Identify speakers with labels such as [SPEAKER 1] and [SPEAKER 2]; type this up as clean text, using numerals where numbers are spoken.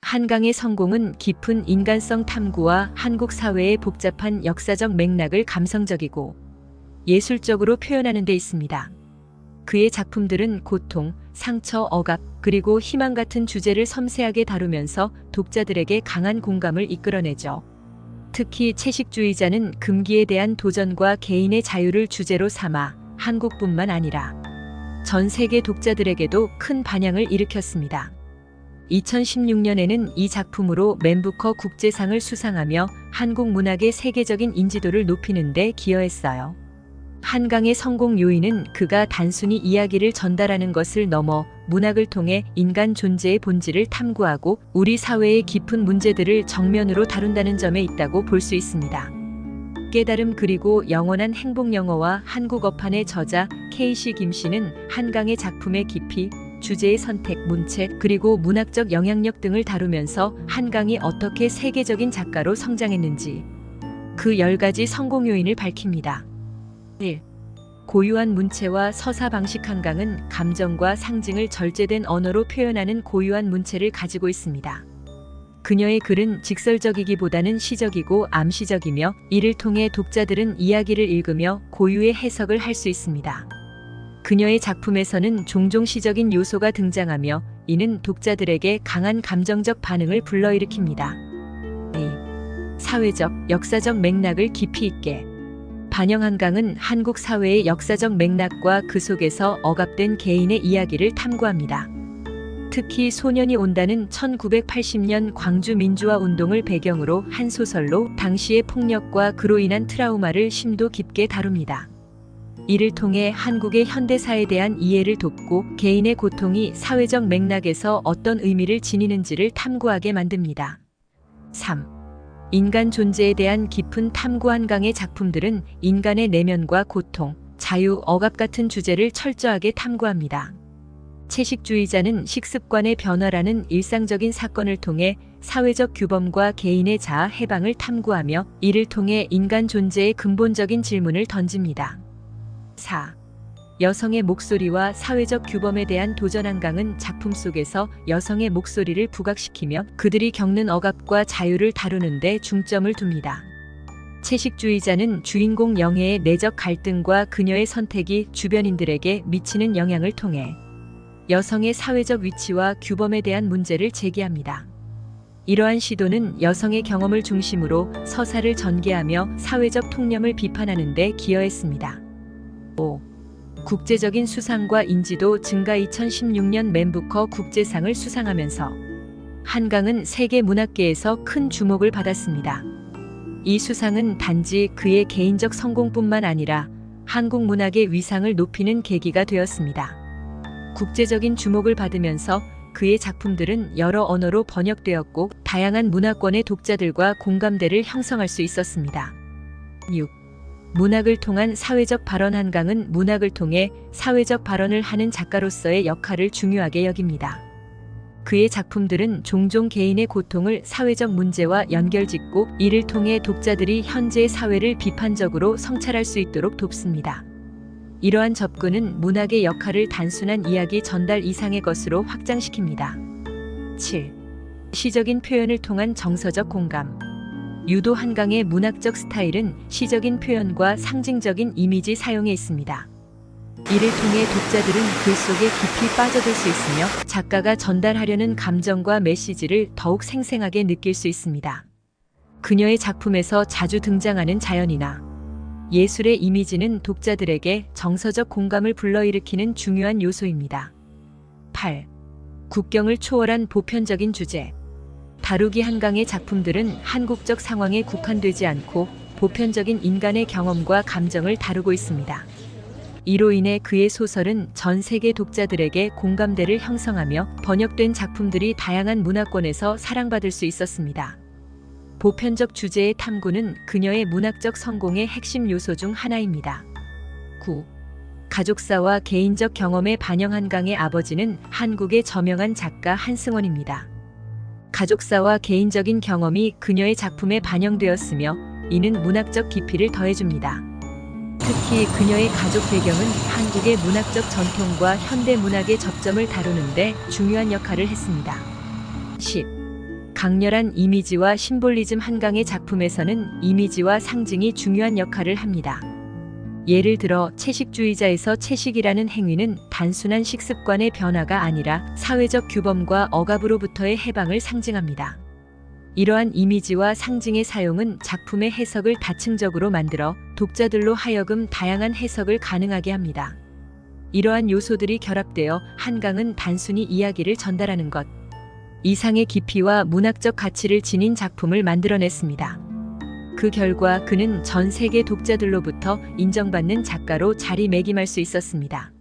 [SPEAKER 1] 한강의 성공은 깊은 인간성 탐구와 한국 사회의 복잡한 역사적 맥락을 감성적이고 예술적으로 표현하는 데 있습니다. 그의 작품들은 고통, 상처, 억압, 그리고 희망 같은 주제를 섬세하게 다루면서 독자들에게 강한 공감을 이끌어내죠. 특히 채식주의자는 금기에 대한 도전과 개인의 자유를 주제로 삼아 한국뿐만 아니라 전 세계 독자들에게도 큰 반향을 일으켰습니다. 2016년에는 이 작품으로 맨부커 국제상을 수상하며 한국 문학의 세계적인 인지도를 높이는 데 기여했어요. 한강의 성공 요인은 그가 단순히 이야기를 전달하는 것을 넘어 문학을 통해 인간 존재의 본질을 탐구하고 우리 사회의 깊은 문제들을 정면으로 다룬다는 점에 있다고 볼 수 있습니다. 깨달음 그리고 영원한 행복 영어와 한국어판의 저자 K씨 김씨는 한강의 작품의 깊이, 주제의 선택, 문체, 그리고 문학적 영향력 등을 다루면서 한강이 어떻게 세계적인 작가로 성장했는지 그 10가지 성공 요인을 밝힙니다. 1. 고유한 문체와 서사 방식. 한강은 감정과 상징을 절제된 언어로 표현하는 고유한 문체를 가지고 있습니다. 그녀의 글은 직설적이기보다는 시적이고 암시적이며 이를 통해 독자들은 이야기를 읽으며 고유의 해석을 할 수 있습니다. 그녀의 작품에서는 종종 시적인 요소가 등장하며 이는 독자들에게 강한 감정적 반응을 불러일으킵니다. 2. 사회적, 역사적 맥락을 깊이 있게 반영. 한강은 한국 사회의 역사적 맥락과 그 속에서 억압된 개인의 이야기를 탐구합니다. 특히 소년이 온다는 1980년 광주 민주화 운동을 배경으로 한 소설로 당시의 폭력과 그로 인한 트라우마를 심도 깊게 다룹니다. 이를 통해 한국의 현대사에 대한 이해를 돕고 개인의 고통이 사회적 맥락에서 어떤 의미를 지니는지를 탐구하게 만듭니다. 3. 인간 존재에 대한 깊은 탐구. 한강의 작품들은 인간의 내면과 고통, 자유, 억압 같은 주제를 철저하게 탐구합니다. 채식주의자는 식습관의 변화라는 일상적인 사건을 통해 사회적 규범과 개인의 자아 해방을 탐구하며 이를 통해 인간 존재의 근본적인 질문을 던집니다. 4. 여성의 목소리와 사회적 규범에 대한 도전. 한강은 작품 속에서 여성의 목소리를 부각시키며 그들이 겪는 억압과 자유를 다루는 데 중점을 둡니다. 채식주의자는 주인공 영애의 내적 갈등과 그녀의 선택이 주변인들에게 미치는 영향을 통해 여성의 사회적 위치와 규범에 대한 문제를 제기합니다. 이러한 시도는 여성의 경험을 중심으로 서사를 전개하며 사회적 통념을 비판하는 데 기여했습니다. 5. 국제적인 수상과 인지도 증가. 2016년 맨부커 국제상을 수상하면서 한강은 세계 문학계에서 큰 주목을 받았습니다. 이 수상은 단지 그의 개인적 성공뿐만 아니라 한국 문학의 위상을 높이는 계기가 되었습니다. 국제적인 주목을 받으면서 그의 작품들은 여러 언어로 번역되었고 다양한 문화권의 독자들과 공감대를 형성할 수 있었습니다. 6. 문학을 통한 사회적 발언. 한강은 문학을 통해 사회적 발언을 하는 작가로서의 역할을 중요하게 여깁니다. 그의 작품들은 종종 개인의 고통을 사회적 문제와 연결짓고 이를 통해 독자들이 현재의 사회를 비판적으로 성찰할 수 있도록 돕습니다. 이러한 접근은 문학의 역할을 단순한 이야기 전달 이상의 것으로 확장시킵니다. 7. 시적인 표현을 통한 정서적 공감. 유도. 한강의 문학적 스타일은 시적인 표현과 상징적인 이미지 사용에 있습니다. 이를 통해 독자들은 글 속에 깊이 빠져들 수 있으며 작가가 전달하려는 감정과 메시지를 더욱 생생하게 느낄 수 있습니다. 그녀의 작품에서 자주 등장하는 자연이나 예술의 이미지는 독자들에게 정서적 공감을 불러일으키는 중요한 요소입니다. 8. 국경을 초월한 보편적인 주제. 다루기. 한강의 작품들은 한국적 상황에 국한되지 않고 보편적인 인간의 경험과 감정을 다루고 있습니다. 이로 인해 그의 소설은 전 세계 독자들에게 공감대를 형성하며 번역된 작품들이 다양한 문화권에서 사랑받을 수 있었습니다. 보편적 주제의 탐구는 그녀의 문학적 성공의 핵심 요소 중 하나입니다. 9. 가족사와 개인적 경험에 반영. 한강의 아버지는 한국의 저명한 작가 한승원입니다. 가족사와 개인적인 경험이 그녀의 작품에 반영되었으며 이는 문학적 깊이를 더해줍니다. 특히 그녀의 가족 배경은 한국의 문학적 전통과 현대 문학의 접점을 다루는데 중요한 역할을 했습니다. 10. 강렬한 이미지와 심볼리즘. 한강의 작품에서는 이미지와 상징이 중요한 역할을 합니다. 예를 들어 채식주의자에서 채식이라는 행위는 단순한 식습관의 변화가 아니라 사회적 규범과 억압으로부터의 해방을 상징합니다. 이러한 이미지와 상징의 사용은 작품의 해석을 다층적으로 만들어 독자들로 하여금 다양한 해석을 가능하게 합니다. 이러한 요소들이 결합되어 한강은 단순히 이야기를 전달하는 것 이상의 깊이와 문학적 가치를 지닌 작품을 만들어냈습니다. 그 결과 그는 전 세계 독자들로부터 인정받는 작가로 자리매김할 수 있었습니다.